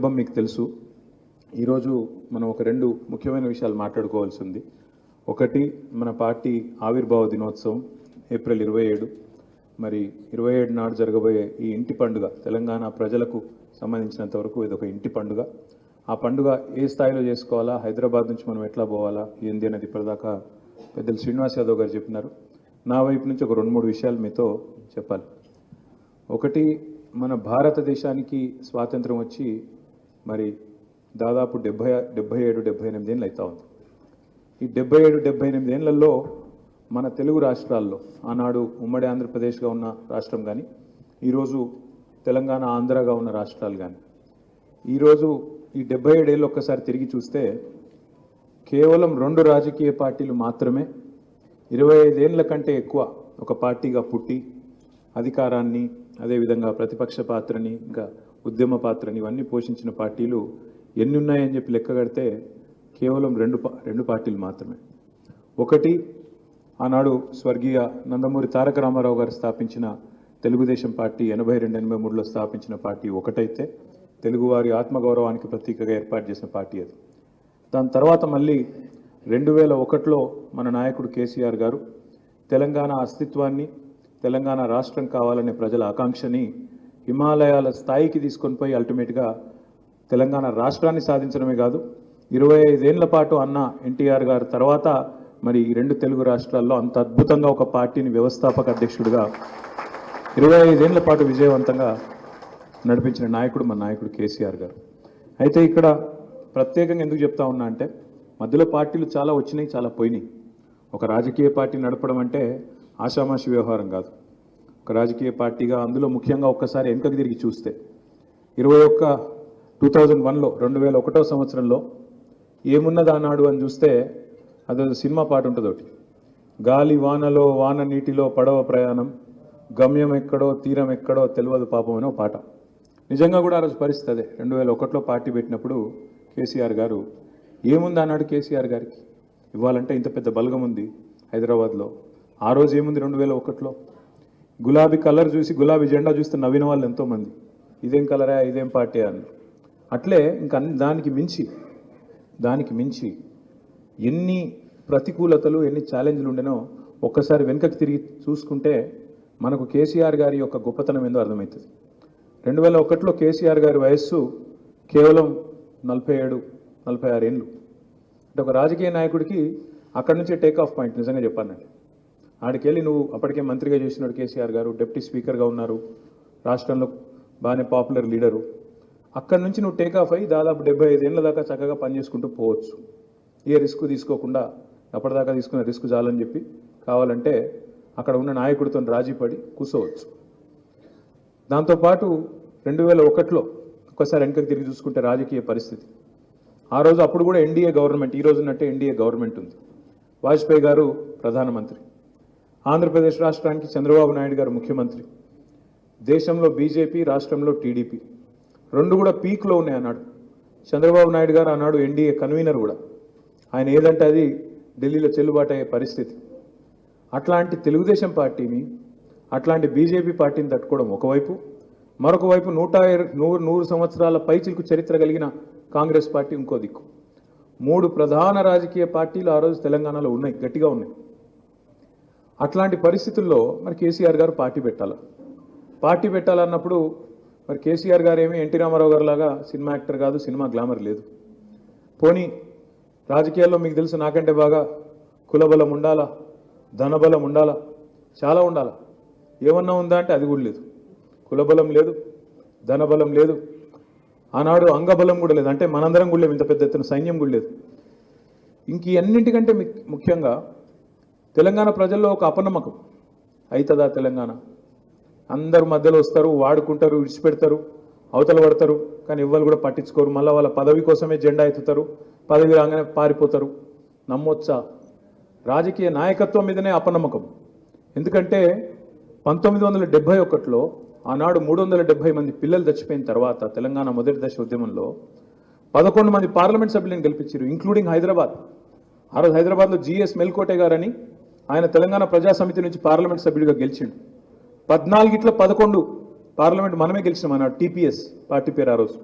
సందర్భం మీకు తెలుసు. ఈరోజు మనం ఒక రెండు ముఖ్యమైన విషయాలు మాట్లాడుకోవాల్సి ఉంది. ఒకటి, మన పార్టీ ఆవిర్భావ దినోత్సవం ఏప్రిల్ 27. మరి 27 నాడు జరగబోయే ఈ ఇంటి పండుగ తెలంగాణ ప్రజలకు సంబంధించినంత వరకు ఇది ఒక ఇంటి పండుగ. ఆ పండుగ ఏ స్థాయిలో చేసుకోవాలా, హైదరాబాద్ నుంచి మనం ఎట్లా పోవాలా ఏంది అనేది ఇప్పటిదాకా పెద్దలు శ్రీనివాస్ యాదవ్ గారు చెప్పినారు. నా వైపు నుంచి ఒక 2-3 విషయాలు మీతో చెప్పాలి. ఒకటి, మన భారతదేశానికి స్వాతంత్రం వచ్చి మరి దాదాపు 77-78 ఏళ్ళు అవుతా ఉంది. ఈ 77-78 ఏళ్లలో మన తెలుగు రాష్ట్రాల్లో ఆనాడు ఉమ్మడి ఆంధ్రప్రదేశ్గా ఉన్న రాష్ట్రం కానీ, ఈరోజు తెలంగాణ ఆంధ్రగా ఉన్న రాష్ట్రాలు కానీ, ఈరోజు ఈ 77 ఏళ్ళు ఒక్కసారి తిరిగి చూస్తే కేవలం 2 రాజకీయ పార్టీలు మాత్రమే 25 ఏళ్ల కంటే ఎక్కువ ఒక పార్టీగా పుట్టి అధికారాన్ని, అదేవిధంగా ప్రతిపక్ష పాత్రని, ఇంకా ఉద్యమ పాత్రని ఇవన్నీ పోషించిన పార్టీలు ఎన్ని ఉన్నాయని చెప్పి లెక్క కడితే కేవలం రెండు పార్టీలు మాత్రమే. ఒకటి, ఆనాడు స్వర్గీయ నందమూరి తారక రామారావు గారు స్థాపించిన తెలుగుదేశం పార్టీ 82-83లో స్థాపించిన పార్టీ ఒకటైతే తెలుగువారి ఆత్మగౌరవానికి ప్రతీకగా ఏర్పాటు చేసిన పార్టీ అది. దాని తర్వాత మళ్ళీ 2001లో మన నాయకుడు కేసీఆర్ గారు తెలంగాణ అస్తిత్వాన్ని, తెలంగాణ రాష్ట్రం కావాలనే ప్రజల ఆకాంక్షని హిమాలయాల స్థాయికి తీసుకొని పోయి అల్టిమేట్గా తెలంగాణ రాష్ట్రాన్ని సాధించడమే కాదు, 25 ఏళ్ల పాటు అన్న ఎన్టీఆర్ గారు తర్వాత మరి ఈ 2 తెలుగు రాష్ట్రాల్లో అంత అద్భుతంగా ఒక పార్టీని వ్యవస్థాపక అధ్యక్షుడిగా 25 ఏళ్ల పాటు విజయవంతంగా నడిపించిన నాయకుడు మన నాయకుడు కేసీఆర్ గారు. అయితే ఇక్కడ ప్రత్యేకంగా ఎందుకు చెప్తా ఉన్నా అంటే, మధ్యలో పార్టీలు చాలా వచ్చినాయి, చాలా పోయినాయి. ఒక రాజకీయ పార్టీ నడపడం అంటే ఆషామాషి వ్యవహారం కాదు. ఒక రాజకీయ పార్టీగా అందులో ముఖ్యంగా ఒక్కసారి వెనుకకు తిరిగి చూస్తే 2001లో 2001వ సంవత్సరంలో ఏమున్నది ఆనాడు అని చూస్తే అదో సినిమా పాట ఉంటుంది ఒకటి, గాలి వానలో వాన నీటిలో పడవ ప్రయాణం, గమ్యం ఎక్కడో తీరం ఎక్కడో తెలియదు పాపం అనే పాట. నిజంగా కూడా ఆ రోజు పరిస్థితి అదే. 2001లో పార్టీ పెట్టినప్పుడు కేసీఆర్ గారు ఏముంది ఆనాడు కేసీఆర్ గారికి ఇవ్వాలంటే ఇంత పెద్ద బలగం ఉంది హైదరాబాద్లో. ఆ రోజు ఏముంది 2001లో? గులాబీ కలర్ చూసి, గులాబీ జెండా చూస్తే నవ్విన వాళ్ళు ఎంతోమంది, ఇదేం కలరా, ఇదేం పార్టీ అన్నారు. అట్లే ఇంకా దానికి మించి ఎన్ని ప్రతికూలతలు, ఎన్ని ఛాలెంజ్లు ఉండేనో ఒక్కసారి వెనుకకి తిరిగి చూసుకుంటే మనకు కేసీఆర్ గారి యొక్క గొప్పతనం ఏందో అర్థమవుతుంది. 2001లో కేసీఆర్ గారి వయస్సు కేవలం 47-46 ఏళ్ళు. అంటే ఒక రాజకీయ నాయకుడికి అక్కడి నుంచే టేక్ ఆఫ్ పాయింట్. నిజంగా చెప్పానండి, ఆడికెళ్ళి నువ్వు అప్పటికే మంత్రిగా చేసినాడు కేసీఆర్ గారు, డిప్యూటీ స్పీకర్గా ఉన్నారు, రాష్ట్రంలో బాగానే పాపులర్ లీడరు. అక్కడి నుంచి నువ్వు టేక్ ఆఫ్ అయ్యి దాదాపు 75 ఏళ్ళ దాకా చక్కగా పనిచేసుకుంటూ పోవచ్చు. ఏ రిస్క్ తీసుకోకుండా అప్పటిదాకా తీసుకున్న రిస్క్ చాలని చెప్పి కావాలంటే అక్కడ ఉన్న నాయకుడితో రాజీ పడి కూర్చోవచ్చు. దాంతోపాటు 2001లో ఒక్కసారి వెనుకకి తిరిగి చూసుకుంటే రాజకీయ పరిస్థితి, ఆ రోజు అప్పుడు కూడా ఎన్డీఏ గవర్నమెంట్, ఈ రోజు ఉన్నట్టే ఎన్డీఏ గవర్నమెంట్ ఉంది. వాజ్పేయి గారు ప్రధానమంత్రి, ఆంధ్రప్రదేశ్ రాష్ట్రానికి చంద్రబాబు నాయుడు గారు ముఖ్యమంత్రి, దేశంలో బీజేపీ, రాష్ట్రంలో టీడీపీ, 2 కూడా పీక్లో ఉన్నాయి అన్నాడు. చంద్రబాబు నాయుడు గారు అన్నాడు ఎన్డీఏ కన్వీనర్ కూడా, ఆయన ఏదంటే అది ఢిల్లీలో చెల్లుబాటు అయ్యే పరిస్థితి. అట్లాంటి తెలుగుదేశం పార్టీని, అట్లాంటి బీజేపీ పార్టీని తట్టుకోవడం ఒకవైపు, మరొక వైపు 100 సంవత్సరాల పైచిలకు చరిత్ర కలిగిన కాంగ్రెస్ పార్టీ ఇంకో దిక్కు. 3 ప్రధాన రాజకీయ పార్టీలు ఆ రోజు తెలంగాణలో ఉన్నాయి, గట్టిగా ఉన్నాయి. అట్లాంటి పరిస్థితుల్లో మరి కేసీఆర్ గారు పార్టీ పెట్టాలన్నప్పుడు మరి కేసీఆర్ గారు ఏమీ ఎన్టీ రామారావు గారు లాగా సినిమా యాక్టర్ కాదు, సినిమా గ్లామర్ లేదు. పోనీ రాజకీయాల్లో మీకు తెలుసు నాకంటే బాగా కులబలం ఉండాలా, ధనబలం ఉండాలా, చాలా ఉండాలా. ఏమన్నా ఉందా అంటే అది కూడా లేదు. కులబలం లేదు, ధనబలం లేదు, ఆనాడు అంగబలం కూడా లేదు. అంటే మనందరం కూడా లేవు, ఇంత పెద్ద ఎత్తున సైన్యం కూడా లేదు. ఇంక అన్నింటికంటే ముఖ్యంగా తెలంగాణ ప్రజల్లో ఒక అపనమ్మకం, అవుతుందా తెలంగాణ, అందరూ మధ్యలో వస్తారు, వాడుకుంటారు, విడిచిపెడతారు, అవతల పడతారు, కానీ ఎవ్వరు కూడా పట్టించుకోరు. మళ్ళీ వాళ్ళ పదవి కోసమే జెండా ఎత్తుతారు, పదవి రాగానే పారిపోతారు. నమ్మొచ్చా? రాజకీయ నాయకత్వం మీదనే అపనమ్మకం. ఎందుకంటే 1971లో ఆనాడు 370 మంది పిల్లలు చచ్చిపోయిన తర్వాత తెలంగాణ మొదటి దశ ఉద్యమంలో 11 మంది పార్లమెంట్ సభ్యులను గెలిపించారు, ఇంక్లూడింగ్ హైదరాబాద్. ఆ రోజు హైదరాబాద్లో జిఎస్ మెల్కోటే గారని ఆయన తెలంగాణ ప్రజా సమితి నుంచి పార్లమెంట్ సభ్యుడిగా గెలిచిండు. 14 11 పార్లమెంట్ మనమే గెలిచినాం అన్నాడు. టీపీఎస్ పార్టీ పేరు ఆ రోజు.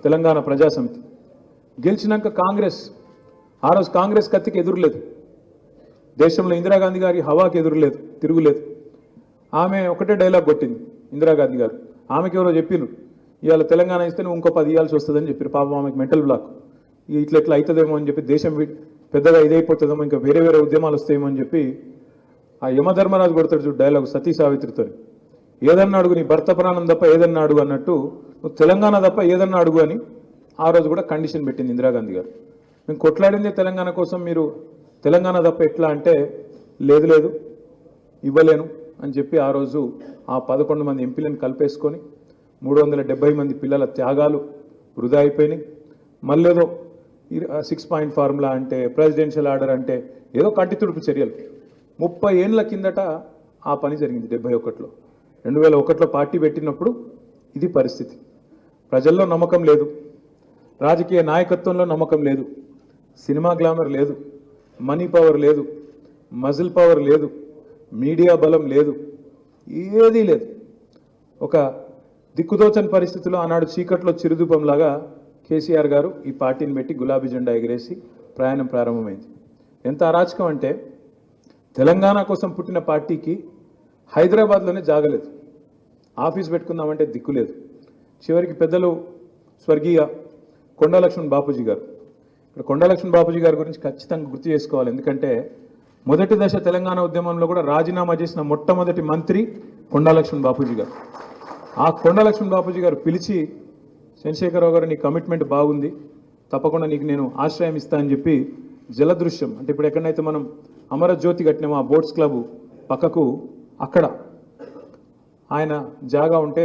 తెలంగాణ ప్రజాసమితి. గెలిచినాక కాంగ్రెస్, ఆ రోజు కాంగ్రెస్ కత్తికి ఎదురులేదు, దేశంలో ఇందిరాగాంధీ గారి హవాకి ఎదురులేదు, తిరుగులేదు. ఆమె ఒకటే డైలాగ్ కొట్టింది ఇందిరాగాంధీ గారు. ఆమెకి ఎవరో చెప్పిను, ఇవాళ తెలంగాణ ఇస్తే నువ్వు ఇంకో 10 ఇవ్వాల్సి వస్తుందని చెప్పారు. పాపం ఆమెకు మెంటల్ బ్లాక్, ఇట్లా ఎట్లా అవుతుందేమో అని చెప్పి, దేశం పెద్దగా ఇదైపోతుందేమో, ఇంకా వేరే వేరే ఉద్యమాలు వస్తాయేమో అని చెప్పి ఆ యమధర్మరాజు కొడతాడు చూడు డైలాగ్ సతీ సావిత్రితో, ఏదన్నా అడుగు నీ భర్త ప్రాణం తప్ప ఏదన్నా అడుగు అన్నట్టు, నువ్వు తెలంగాణ తప్ప ఏదన్నా అడుగు అని ఆ రోజు కూడా కండిషన్ పెట్టింది ఇందిరాగాంధీ గారు. మేము కొట్లాడిందే తెలంగాణ కోసం, మీరు తెలంగాణ తప్ప ఎట్లా అంటే, లేదు లేదు ఇవ్వలేను అని చెప్పి ఆ రోజు ఆ 11 మంది ఎంపీలను కలిపేసుకొని 370 మంది పిల్లల త్యాగాలు వృధా అయిపోయినాయి. మళ్ళేదో 6 పాయింట్ ఫార్ములా అంటే, ప్రెసిడెన్షియల్ ఆర్డర్ అంటే ఏదో కంటి తుడుపు చర్యలు. 30 ఏళ్ళ కిందట ఆ పని జరిగింది 71లో. 2001లో పార్టీ పెట్టినప్పుడు ఇది పరిస్థితి. ప్రజల్లో నమ్మకం లేదు, రాజకీయ నాయకత్వంలో నమ్మకం లేదు, సినిమా గ్లామర్ లేదు, మనీ పవర్ లేదు, మజిల్ పవర్ లేదు, మీడియా బలం లేదు, ఏదీ లేదు. ఒక దిక్కుదోచని పరిస్థితిలో ఆనాడు చీకట్లో చిరుదూపంలాగా కేసీఆర్ గారు ఈ పార్టీని పెట్టి గులాబీ జెండా ఎగిరేసి ప్రయాణం ప్రారంభమైంది. ఎంత అరాచకం అంటే, తెలంగాణ కోసం పుట్టిన పార్టీకి హైదరాబాద్లోనే జాగలేదు, ఆఫీస్ పెట్టుకుందామంటే దిక్కు లేదు. చివరికి పెద్దలు స్వర్గీయ కొండా లక్ష్మణ్ బాపూజీ గారు, ఇక్కడ కొండా లక్ష్మణ్ బాపూజీ గారి గురించి ఖచ్చితంగా గుర్తు చేసుకోవాలి. ఎందుకంటే మొదటి దశ తెలంగాణ ఉద్యమంలో కూడా రాజీనామా చేసిన మొట్టమొదటి మంత్రి కొండా లక్ష్మణ్ బాపూజీ గారు. ఆ కొండా లక్ష్మణ్ బాపూజీ గారు పిలిచి, చంద్రశేఖరరావు గారు నీ కమిట్మెంట్ బాగుంది, తప్పకుండా నీకు నేను ఆశ్రయం ఇస్తా అని చెప్పి జలదృశ్యం అంటే ఇప్పుడు ఎక్కడైతే మనం అమరజ్యోతి కట్టినామో ఆ బోట్స్ క్లబ్ పక్కకు అక్కడ ఆయన జాగా ఉంటే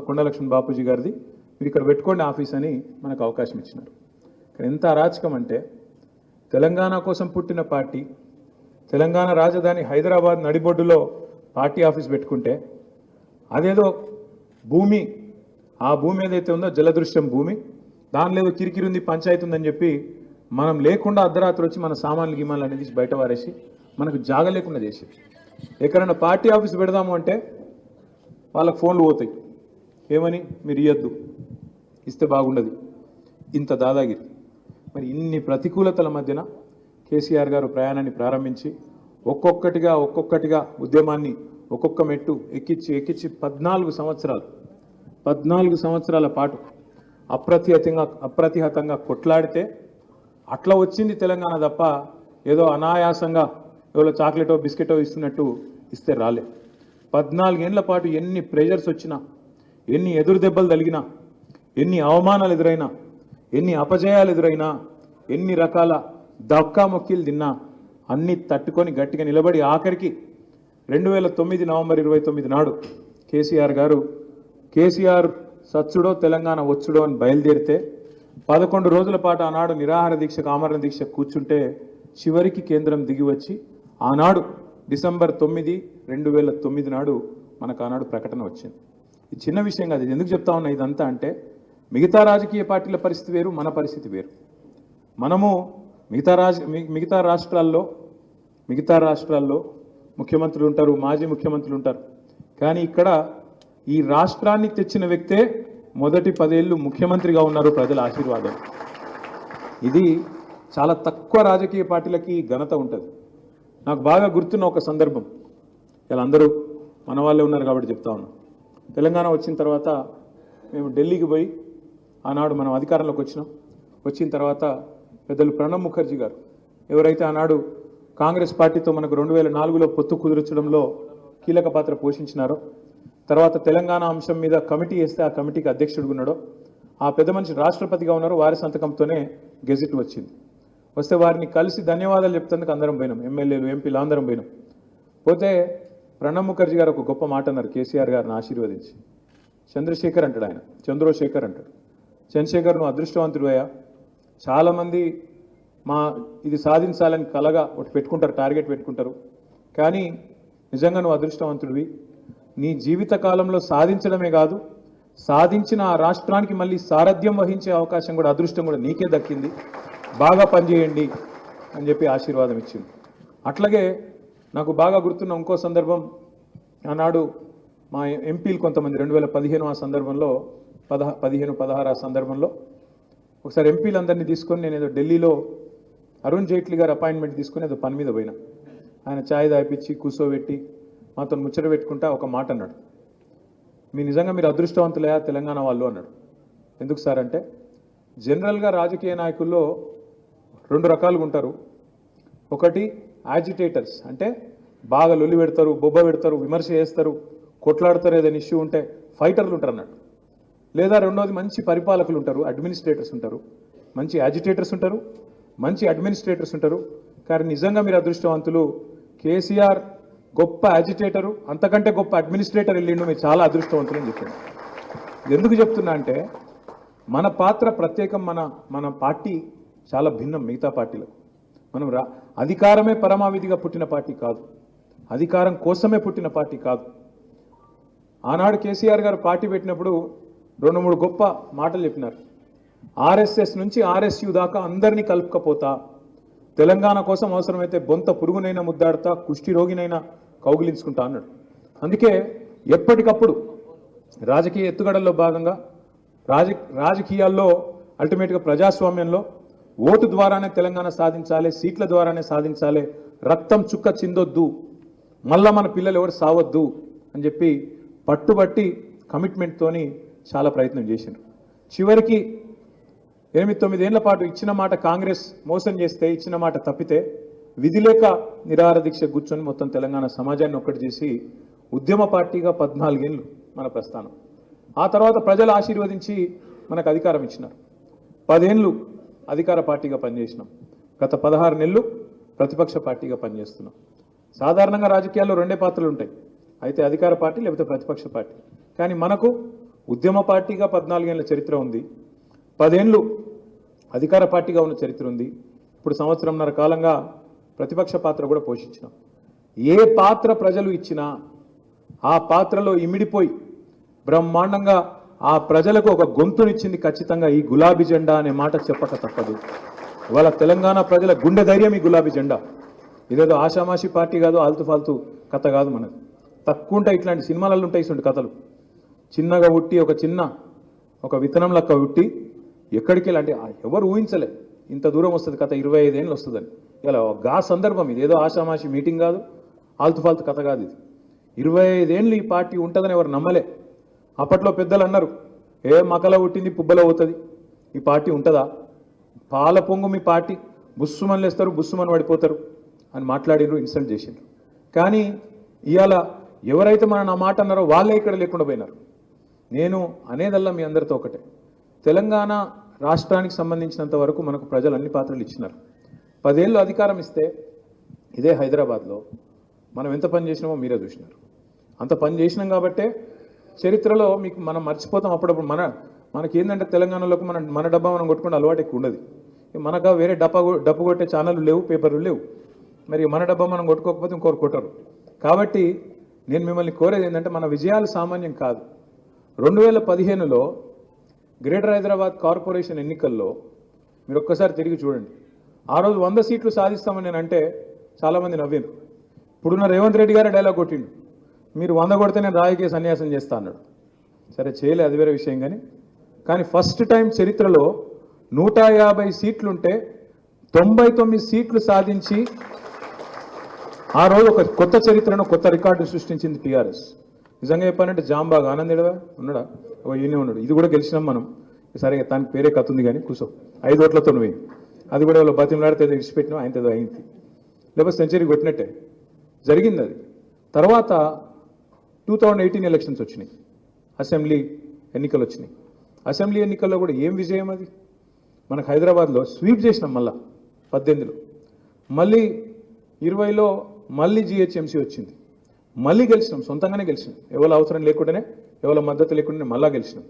కొండా లక్ష్మణ్ బాపూజీ గారిది, మీరు ఇక్కడ పెట్టుకోండి ఆఫీస్ అని మనకు అవకాశం ఇచ్చినారు. కానీ ఎంత అరాచకం అంటే, తెలంగాణ కోసం పుట్టిన పార్టీ తెలంగాణ రాజధాని హైదరాబాద్ నడిబొడ్డులో పార్టీ ఆఫీస్ పెట్టుకుంటే, అదేదో భూమి, ఆ భూమి ఏదైతే ఉందో జలదృశ్యం భూమి, దానిలో ఏదో కిరికిరి ఉంది, పంచాయతీ ఉందని చెప్పి మనం లేకుండా అర్ధరాత్రి వచ్చి మన సామాన్లు గిమాన్లు అనేది బయట వారేసి మనకు జాగ లేకుండా చేసి, ఎక్కడైనా పార్టీ ఆఫీస్ పెడదాము అంటే వాళ్ళకి ఫోన్లు పోతాయి, ఏమని మీరు ఇవ్వద్దు, ఇస్తే బాగుండదు, ఇంత దాదాగిరి. మరి ఇన్ని ప్రతికూలతల మధ్యన కేసీఆర్ గారు ప్రయాణాన్ని ప్రారంభించి ఒక్కొక్కటిగా ఉద్యమాన్ని ఒక్కొక్క మెట్టు ఎక్కించి 14 సంవత్సరాల పాటు అప్రతిహతంగా కొట్లాడితే అట్లా వచ్చింది తెలంగాణ తప్ప ఏదో అనాయాసంగా ఎవరో చాక్లెటో బిస్కెటో ఇస్తున్నట్టు ఇస్తే రాలే. 14 ఏళ్ల పాటు ఎన్ని ప్రెజర్స్ వచ్చినా, ఎన్ని ఎదురు దెబ్బలు తగిలినా, ఎన్ని అవమానాలు ఎదురైనా, ఎన్ని అపజయాలు ఎదురైనా, ఎన్ని రకాల దక్కా మొక్కిలు తిన్నా అన్ని తట్టుకొని గట్టిగా నిలబడి ఆఖరికి 2009 నవంబర్ 29 నాడు కేసీఆర్ సచ్చుడో తెలంగాణ వచ్చుడో అని బయలుదేరితే 11 రోజుల పాటు ఆనాడు నిరాహార దీక్షకు ఆమరణ దీక్ష కూర్చుంటే చివరికి కేంద్రం దిగి వచ్చి ఆనాడు డిసెంబర్ 9, 2009 నాడు మనకు ఆనాడు ప్రకటన వచ్చింది. ఇది చిన్న విషయం కాదు. ఇది ఎందుకు చెప్తా ఉన్నా ఇదంతా అంటే, మిగతా రాజకీయ పార్టీల పరిస్థితి వేరు, మన పరిస్థితి వేరు. మనము మిగతా రాష్ట్రాల్లో ముఖ్యమంత్రులు ఉంటారు, మాజీ ముఖ్యమంత్రులు ఉంటారు. కానీ ఇక్కడ ఈ రాష్ట్రాన్ని తెచ్చిన వ్యక్తే మొదటి 10 ఏళ్ళు ముఖ్యమంత్రిగా ఉన్నారు, ప్రజల ఆశీర్వాదం. ఇది చాలా తక్కువ రాజకీయ పార్టీలకి ఘనత ఉంటుంది. నాకు బాగా గుర్తున్న ఒక సందర్భం, ఇలా అందరూ మన వాళ్ళే ఉన్నారు కాబట్టి చెప్తా ఉన్నాం. తెలంగాణ వచ్చిన తర్వాత మేము ఢిల్లీకి పోయి ఆనాడు మనం అధికారంలోకి వచ్చిన తర్వాత పెద్దలు ప్రణబ్ ముఖర్జీ గారు, ఎవరైతే ఆనాడు కాంగ్రెస్ పార్టీతో మనకు 2004లో పొత్తు కుదుర్చడంలో కీలక పాత్ర పోషించినారో, తర్వాత తెలంగాణ అంశం మీద కమిటీ వేస్తే ఆ కమిటీకి అధ్యక్షుడిగా ఉన్నాడో, ఆ పెద్ద మనిషి రాష్ట్రపతిగా ఉన్నారు, వారి సంతకంతోనే గెజిట్ వచ్చింది. వస్తే వారిని కలిసి ధన్యవాదాలు చెప్తందుకు అందరం పోయినాం, ఎమ్మెల్యేలు ఎంపీలు అందరం పోయినాం. పోతే ప్రణబ్ ముఖర్జీ గారు ఒక గొప్ప మాట అన్నారు కేసీఆర్ గారిని ఆశీర్వదించి. చంద్రశేఖర్ అంటాడు ఆయన, చంద్రశేఖర్ అంటాడు. చంద్రశేఖర్ నువ్వు అదృష్టవంతుడు అయ్యా, చాలామంది ఇది సాధించాలని కలగా ఒకటి పెట్టుకుంటారు, టార్గెట్ పెట్టుకుంటారు, కానీ నిజంగా నువ్వు అదృష్టవంతుడివి. నీ జీవిత కాలంలో సాధించడమే కాదు, సాధించిన ఆ రాష్ట్రానికి మళ్ళీ సారథ్యం వహించే అవకాశం కూడా, అదృష్టం కూడా నీకే దక్కింది, బాగా పనిచేయండి అని చెప్పి ఆశీర్వాదం ఇచ్చింది. అట్లాగే నాకు బాగా గుర్తున్న ఇంకో సందర్భం, ఆనాడు మా ఎంపీలు కొంతమంది 2015 ఆ సందర్భంలో 15-16 సందర్భంలో ఒకసారి ఎంపీలందరినీ తీసుకొని నేను ఏదో ఢిల్లీలో అరుణ్ జైట్లీ గారు అపాయింట్మెంట్ తీసుకుని ఏదో పని మీద పోయినా. ఆయన ఛాయ్ తాగిపించి కూర్చోబెట్టి మాతో ముచ్చట పెట్టుకుంటా ఒక మాట అన్నాడు, నిజంగా మీరు అదృష్టవంతులయా తెలంగాణ వాళ్ళు అన్నాడు. ఎందుకు సార్ అంటే, జనరల్గా రాజకీయ నాయకుల్లో 2 రకాలుగా ఉంటారు. ఒకటి యాజిటేటర్స్, అంటే బాగా లొల్లి పెడతారు, బొబ్బ పెడతారు, విమర్శ చేస్తారు, కొట్లాడతారు, ఏదైనా ఇష్యూ ఉంటే ఫైటర్లు ఉంటారు అన్నట్టు. లేదా రెండోది మంచి పరిపాలకులు ఉంటారు, అడ్మినిస్ట్రేటర్స్ ఉంటారు. మంచి యాజిటేటర్స్ ఉంటారు, మంచి అడ్మినిస్ట్రేటర్స్ ఉంటారు. కానీ నిజంగా మీరు అదృష్టవంతులు. కేసీఆర్ గొప్ప యాజిటేటరు, అంతకంటే గొప్ప అడ్మినిస్ట్రేటర్ వెళ్ళిండు, మీరు చాలా అదృష్టవంతులు అని చెప్పాను. ఎందుకు చెప్తున్నా అంటే, మన పాత్ర ప్రత్యేకం. మన పార్టీ చాలా భిన్నం మిగతా పార్టీలకు. మనం అధికారమే పరమావిధిగా పుట్టిన పార్టీ కాదు, అధికారం కోసమే పుట్టిన పార్టీ కాదు. ఆనాడు కేసీఆర్ గారు పార్టీ పెట్టినప్పుడు 2-3 గొప్ప మాటలు చెప్పినారు. ఆర్ఎస్ఎస్ నుంచి ఆర్ఎస్యు దాకా అందరినీ కలుపుకపోతా, తెలంగాణ కోసం అవసరమైతే బొంత పురుగునైనా ముద్దాడుతా, కుష్టి రోగినైనా కౌగిలించుకుంటా అన్నాడు. అందుకే ఎప్పటికప్పుడు రాజకీయ ఎత్తుగడల్లో భాగంగా రాజకీయాల్లో అల్టిమేట్గా ప్రజాస్వామ్యంలో ఓటు ద్వారానే తెలంగాణ సాధించాలి, సీట్ల ద్వారానే సాధించాలి, రక్తం చుక్క చిందొద్దు, మళ్ళా మన పిల్లలు ఎవరు సావద్దు అని చెప్పి పట్టుబట్టి కమిట్మెంట్తోని చాలా ప్రయత్నం చేశారు. చివరికి 8-9 ఏళ్ల పాటు ఇచ్చిన మాట కాంగ్రెస్ మోసం చేస్తే, ఇచ్చిన మాట తప్పితే విధిలేక నిరాహార దీక్ష కూర్చొని మొత్తం తెలంగాణ సమాజాన్ని ఒక్కటి చేసి ఉద్యమ పార్టీగా 14 ఏళ్ళు మన ప్రస్థానం. ఆ తర్వాత ప్రజలు ఆశీర్వదించి మనకు అధికారం ఇచ్చినారు. 10 ఏళ్ళు అధికార పార్టీగా పనిచేసినాం. గత 16 నెలలు ప్రతిపక్ష పార్టీగా పనిచేస్తున్నాం. సాధారణంగా రాజకీయాల్లో 2 పాత్రలు ఉంటాయి, అయితే అధికార పార్టీ లేకపోతే ప్రతిపక్ష పార్టీ. కానీ మనకు ఉద్యమ పార్టీగా 14 ఏళ్ల చరిత్ర ఉంది, 10 ఏళ్ళు అధికార పార్టీగా ఉన్న చరిత్ర ఉంది. ఇప్పుడు 1.5 కాలంగా ప్రతిపక్ష పాత్ర కూడా పోషించినాం. ఏ పాత్ర ప్రజలు ఇచ్చినా ఆ పాత్రలో ఇమిడిపోయి బ్రహ్మాండంగా ఆ ప్రజలకు ఒక గొంతునిచ్చింది ఖచ్చితంగా ఈ గులాబీ జెండా అనే మాట చెప్పక తప్పదు. ఇవాళ తెలంగాణ ప్రజల గుండె ధైర్యం ఈ గులాబీ జెండా. ఇదేదో ఆషామాషి పార్టీ కాదు, ఆల్తు ఫాల్తు కథ కాదు మనది. తక్కువ ఉంటాయి ఇట్లాంటి సినిమాలలో ఉంటాయి ఇటువంటి కథలు. చిన్నగా ఉట్టి ఒక విత్తనం లెక్క ఉట్టి ఎక్కడికి వెళ్ళి అంటే ఎవరు ఊహించలే ఇంత దూరం వస్తుంది కథ, 25 ఏళ్ళు వస్తుందని. ఇలా గా సందర్భం ఇది, ఏదో ఆషామాషి మీటింగ్ కాదు, ఆల్తు ఫాల్తు కథ కాదు ఇది. 25 ఏళ్ళు ఈ పార్టీ ఉంటుందని ఎవరు నమ్మలే. అప్పట్లో పెద్దలు అన్నారు, ఏ మకల ఉట్టింది పుబ్బలో అవుతుంది, ఈ పార్టీ ఉంటుందా, పాల పొంగు మీ పార్టీ, బుస్సుమని లేస్తారు, బుస్సుమని పడిపోతారు అని మాట్లాడినరు, ఇన్సల్ట్ చేసిండ్రు. కానీ ఇవాళ ఎవరైతే మన మాట అన్నారో వాళ్ళే ఇక్కడ లేకుండా పోయినారు. నేను అనేదల్లా మీ అందరితో ఒకటే, తెలంగాణ రాష్ట్రానికి సంబంధించినంత వరకు మనకు ప్రజలు అన్ని పాత్రలు ఇచ్చినారు. 10 ఏళ్ళు అధికారం ఇస్తే ఇదే హైదరాబాద్లో మనం ఎంత పని చేసినామో మీరే చూసినారు. అంత పని చేసినాం కాబట్టే చరిత్రలో మీకు మనం మర్చిపోతాం అప్పుడప్పుడు. మనకేందంటే తెలంగాణలోకి మన డబ్బా మనం కొట్టుకుంటే అలవాటు ఎక్కువ ఉండదు. మనకు వేరే డప్పు కొట్టే ఛానళ్ళు లేవు, పేపర్లు లేవు. మరి మన డబ్బా మనం కొట్టుకోకపోతే ఇంకోరు కొట్టరు. కాబట్టి నేను మిమ్మల్ని కోరేది ఏంటంటే, మన విజయాలు సామాన్యం కాదు. 2015లో గ్రేటర్ హైదరాబాద్ కార్పొరేషన్ ఎన్నికల్లో మీరు ఒక్కసారి తిరిగి చూడండి. ఆ రోజు 100 సీట్లు సాధిస్తామని నేను అంటే చాలామంది నవ్వారు. ఇప్పుడున్న రేవంత్ రెడ్డి గారే డైలాగ్ కొట్టిండు, మీరు 100 కొడితే నేను రాజకీయ సన్యాసం చేస్తా అన్నాడు. సరే చేయలే, అది వేరే విషయం. కానీ ఫస్ట్ టైం చరిత్రలో 150 సీట్లుంటే 99 సీట్లు సాధించి ఆ రోజు ఒక కొత్త చరిత్రను, కొత్త రికార్డు సృష్టించింది టీఆర్ఎస్. నిజంగా చెప్పానంటే జాంబాగా ఆనందేడవా ఉన్నాడా, ఒక ఈయనే ఉన్నాడు. ఇది కూడా గెలిచినాం మనం. సరే దానికి పేరే కథ ఉంది, కానీ కూర్చో 5 ఓట్లతో నువ్వు, అది కూడా వాళ్ళు బతిమలాడితే విడిచిపెట్టినావు, ఆయనతో అయింది. లేకపోతే సెంచరీ కొట్టినట్టే జరిగింది అది. తర్వాత 2018 ఎలక్షన్స్ వచ్చినాయి, అసెంబ్లీ ఎన్నికలు వచ్చినాయి. అసెంబ్లీ ఎన్నికల్లో కూడా ఏం విజయం అది. మనకు హైదరాబాద్లో స్వీప్ చేసినాం, మళ్ళా 18లో, మళ్ళీ 20లో మళ్ళీ జిహెచ్ఎంసీ వచ్చింది, మళ్ళీ గెలిచినాం, సొంతంగానే గెలిచినాం. ఎవరి అవసరం లేకుండానే, ఎవరి మద్దతు లేకుండానే మళ్ళా గెలిచినాం.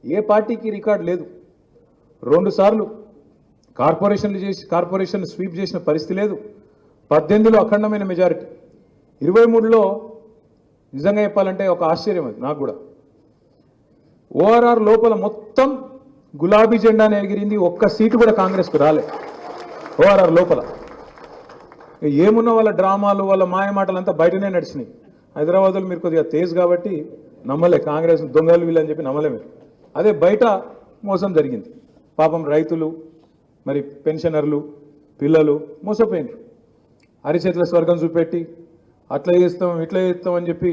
ఏ పార్టీకి రికార్డు లేదు. 2 సార్లు కార్పొరేషన్ స్వీప్ చేసిన పరిస్థితి లేదు. 18లో అఖండమైన మెజారిటీ, 23లో నిజంగా చెప్పాలంటే ఒక ఆశ్చర్యం అది నాకు కూడా. ఓఆర్ఆర్ లోపల మొత్తం గులాబీ జెండానే ఎగిరింది, ఒక్క సీటు కూడా కాంగ్రెస్కు రాలే ఓఆర్ఆర్ లోపల. ఏమున్న వాళ్ళ డ్రామాలు, వాళ్ళ మాయమాటలు అంతా బయటనే నడిచినాయి. హైదరాబాద్లో మీరు కొద్దిగా తేజ్ కాబట్టి నమ్మలే, కాంగ్రెస్ దొంగలు వీళ్ళని చెప్పి నమ్మలే మీరు. అదే బయట మోసం జరిగింది. పాపం రైతులు, మరి పెన్షనర్లు, పిల్లలు మోసపోయినారు. అరిచేతుల స్వర్గం చూపెట్టి అట్లా చేస్తాం ఇట్లా చేస్తాం అని చెప్పి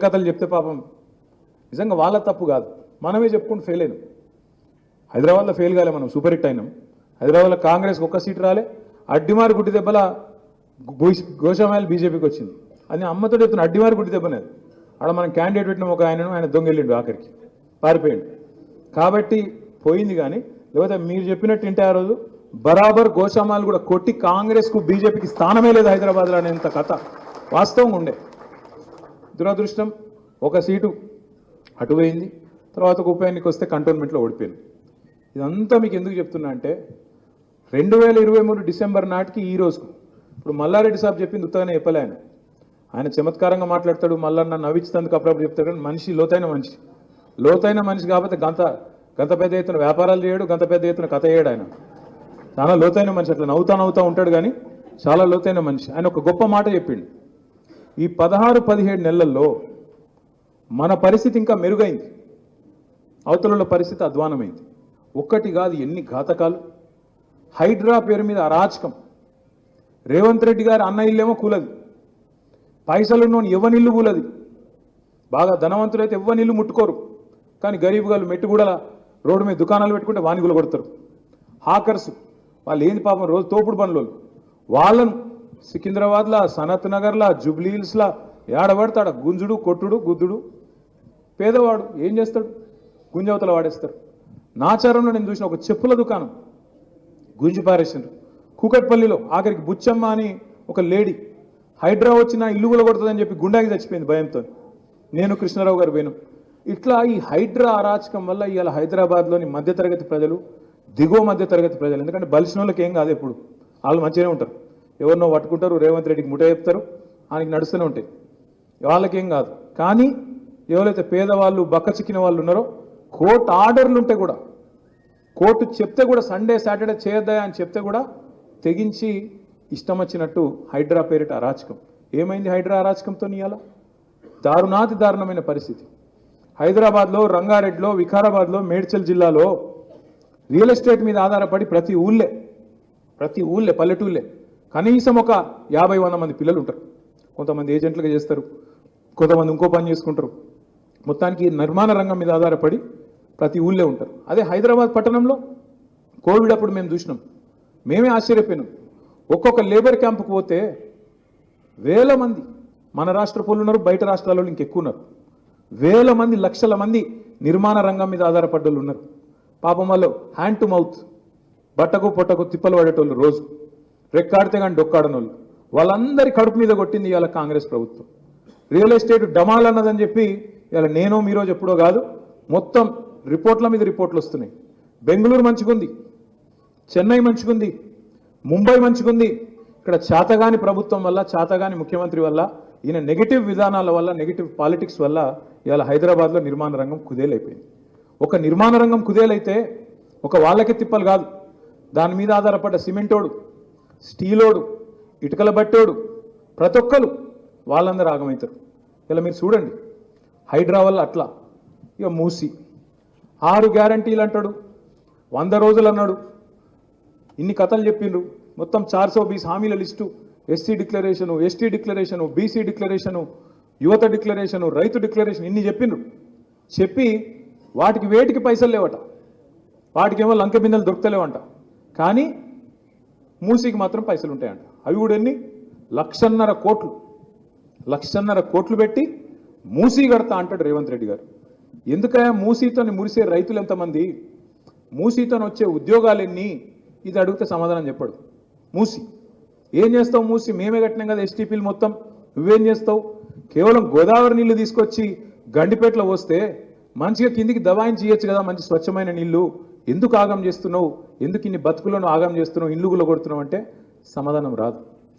కథలు చెప్తే పాపం నిజంగా వాళ్ళ తప్పు కాదు, మనమే చెప్పుకుంటూ ఫెయిల్ అయినాం. హైదరాబాద్లో ఫెయిల్ కాలే, మనం సూపర్ హిట్ అయినాం. హైదరాబాద్లో కాంగ్రెస్కి ఒక్క సీటు రాలే, అడ్డిమారు గుడ్డి దెబ్బల గోషామాయిల్ బీజేపీకి వచ్చింది. అది అమ్మతో చెప్తున్న అడ్డిమారు గుడ్డి దెబ్బనేది. ఆడ మనం క్యాండిడేట్ పెట్టినాం ఒక ఆయన దొంగెళ్ళిండు, ఆఖరికి పారిపోయిండు. కాబట్టి పోయింది. కానీ లేకపోతే మీరు చెప్పినట్టు ఇంటే ఆ రోజు బరాబర్ గోషామాలు కూడా కొట్టి కాంగ్రెస్కు బీజేపీకి స్థానమే లేదు హైదరాబాద్లో అనేంత కథ వాస్తవంగా ఉండే. దురదృష్టం ఒక సీటు అటు పోయింది, తర్వాత ఉప ఎన్నిక వస్తే కంటోన్మెంట్లో ఓడిపోయింది. ఇదంతా మీకు ఎందుకు చెప్తున్నా అంటే 2023 డిసెంబర్ నాటికి ఈ రోజుకు ఇప్పుడు మల్లారెడ్డి సాబ్ చెప్పింది ఉత్తగానే చెప్పలే. ఆయన చమత్కారంగా మాట్లాడతాడు, మల్లన్న నవ్వించినందుకు అప్పుడప్పుడు చెప్తాడు. కానీ మనిషి లోతైన మనిషి కాబట్టి గంత పెద్ద ఎత్తున వ్యాపారాలు చేయడు, గంత పెద్ద ఎత్తున కథ చేయడు. ఆయన చాలా లోతైన మనిషి, అట్లా నవ్వుతా ఉంటాడు కానీ చాలా లోతైన మనిషి. ఆయన ఒక గొప్ప మాట చెప్పిండు, ఈ 16-17 నెలల్లో మన పరిస్థితి ఇంకా మెరుగైంది, అవతల పరిస్థితి అధ్వానమైంది. ఒక్కటి కాదు ఎన్ని ఘాతకాలు. హైడ్రా పేరు మీద అరాచకం. రేవంత్ రెడ్డి గారు అన్న ఇల్లేమో కూలది, పైసలున్నోని ఎవ్వనిల్లు కూలది. బాగా ధనవంతులైతే ఎవ్వనిల్లు ముట్టుకోరు, కానీ గరీబ్ గారు మెట్టుగూడల రోడ్డు మీద దుకాణాలు పెట్టుకుంటే వానిగులు కొడతారు. హాకర్స్ వాళ్ళు ఏంది పాపం రోజు తోపుడు పనులు, వాళ్ళను సికింద్రాబాద్లా, సనత్ నగర్లా, జూబ్లీ హిల్స్లా ఏడబడతాడు గుంజుడు కొట్టుడు గుద్దుడు. పేదవాడు ఏం చేస్తాడు, గుంజవతల వాడేస్తారు. నాచారంలో నేను చూసిన ఒక చెప్పుల దుకాణం గుంజి పారేసిండ్రు. కూకట్పల్లిలో ఆఖరికి బుచ్చమ్మ అని ఒక లేడీ హైడ్రా వచ్చిన ఇల్లు కూడా కొడుతుందని చెప్పి గుండాకి చచ్చిపోయింది భయంతో. నేను కృష్ణారావు గారు పోయినాం. ఇట్లా ఈ హైడ్రా అరాచకం వల్ల ఇవాళ హైదరాబాద్లోని మధ్యతరగతి ప్రజలు, దిగువ మధ్యతరగతి ప్రజలు, ఎందుకంటే బలిసిన వాళ్ళకి ఏం కాదు, ఎప్పుడు వాళ్ళు మంచిగానే ఉంటారు, ఎవరినో పట్టుకుంటారు, రేవంత్ రెడ్డికి ముఠ చెప్తారు, ఆయనకి నడుస్తూనే ఉంటాయి, వాళ్ళకేం కాదు. కానీ ఎవరైతే పేదవాళ్ళు బక్క చిక్కిన వాళ్ళు ఉన్నారో కోర్టు ఆర్డర్లు ఉంటే కూడా, కోర్టు చెప్తే కూడా సండే సాటర్డే చేయొద్దా అని చెప్తే కూడా తెగించి ఇష్టం వచ్చినట్టు హైడ్రా పేరిట అరాచకం. ఏమైంది హైడ్రా అరాచకంతో? ఇవాళ దారుణమైన పరిస్థితి. హైదరాబాద్లో, రంగారెడ్డిలో, వికారాబాద్లో, మేడ్చల్ జిల్లాలో రియల్ ఎస్టేట్ మీద ఆధారపడి ప్రతి ఊళ్ళే పల్లెటూళ్ళే కనీసం ఒక 50-100 మంది పిల్లలు ఉంటారు. కొంతమంది ఏజెంట్లుగా చేస్తారు, కొంతమంది ఇంకో పని చేసుకుంటారు. మొత్తానికి నిర్మాణ రంగం మీద ఆధారపడి ప్రతి ఊళ్ళే ఉంటారు. అదే హైదరాబాద్ పట్టణంలో కోవిడ్ అప్పుడు మేము చూసినాం, మేమే ఆశ్చర్యపోయినాం. ఒక్కొక్క లేబర్ క్యాంపుకు పోతే వేల మంది మన రాష్ట్ర పౌరులు ఉన్నారు, బయట రాష్ట్రాలలో ఇంకెక్కువ ఉన్నారు. వేల మంది, లక్షల మంది నిర్మాణ రంగం మీద ఆధారపడ్డోళ్ళు ఉన్నారు. పాపం వాళ్ళు హ్యాండ్ టు మౌత్, బట్టకు పొట్టకు తిప్పలు పడేటోళ్ళు, రోజు రెక్కాడితే కానీ డొక్కాడనోళ్ళు, వాళ్ళందరి కడుపు మీద కొట్టింది ఇవాళ కాంగ్రెస్ ప్రభుత్వం. రియల్ ఎస్టేట్ డమాల్ అన్నదని చెప్పి ఇవాళ నేనో మీరోజు ఎప్పుడో కాదు, మొత్తం రిపోర్ట్ల మీద రిపోర్ట్లు వస్తున్నాయి. బెంగళూరు మంచిగుంది, చెన్నై మంచిగుంది, ముంబై మంచిగుంది. ఇక్కడ చాతగాని ప్రభుత్వం వల్ల, చాతగాని ముఖ్యమంత్రి వల్ల, ఈయన నెగిటివ్ విధానాల వల్ల, నెగిటివ్ పాలిటిక్స్ వల్ల ఇవాళ హైదరాబాద్లో నిర్మాణ రంగం కుదేలైపోయింది. ఒక నిర్మాణ రంగం కుదేలైతే ఒక వాళ్ళకి తిప్పలు కాదు, దాని మీద ఆధారపడ్డ సిమెంటోడు, స్టీలోడు, ఇటుకల బట్టోడు, ప్రతి ఒక్కరు వాళ్ళందరూ ఆగమవుతారు. ఇలా మీరు చూడండి హైడ్రా వల్ల అట్లా. ఇక మూసి 6 గ్యారంటీలు అంటాడు, 100 రోజులు అన్నాడు, ఇన్ని కథలు చెప్పిండ్రు. మొత్తం 420 హామీల list, SC declaration, ST declaration, BC declaration, యువత డిక్లరేషను, రైతు డిక్లరేషన్, ఇన్ని చెప్పిండ్రు. చెప్పి వాటికి వేటికి పైసలు లేవట, వాటికేమో లంక బిందెలు దొరుకుతలేవంట. కానీ మూసీకి మాత్రం పైసలు ఉంటాయంట. అవి కూడా ఎన్ని? 1,50,000 కోట్లు పెట్టి మూసీ కడతా అంటాడు రేవంత్ రెడ్డి గారు. ఎందుకయా మూసీతోని మురిసే రైతులు ఎంతమంది, మూసీతో వచ్చే ఉద్యోగాలు ఎన్ని, ఇది అడిగితే సమాధానం చెప్పాడు. మూసి ఏం చేస్తావు, మూసి మేమే కట్టినాం కదా ఎస్టీపీలు మొత్తం, నువ్వేం చేస్తావు? కేవలం గోదావరి నీళ్లు తీసుకొచ్చి గండిపేటలో వస్తే మంచిగా కిందికి దబాయించి ఇయ్యొచ్చు కదా, మంచి స్వచ్ఛమైన నీళ్లు, ఎందుకు ఆగం చేస్తున్నావు, ఎందుకు ఇన్ని బతుకులను ఆగం చేస్తున్నావు, ఇల్లు గుల కొడుతున్నావు అంటే సమాధానం రాదు.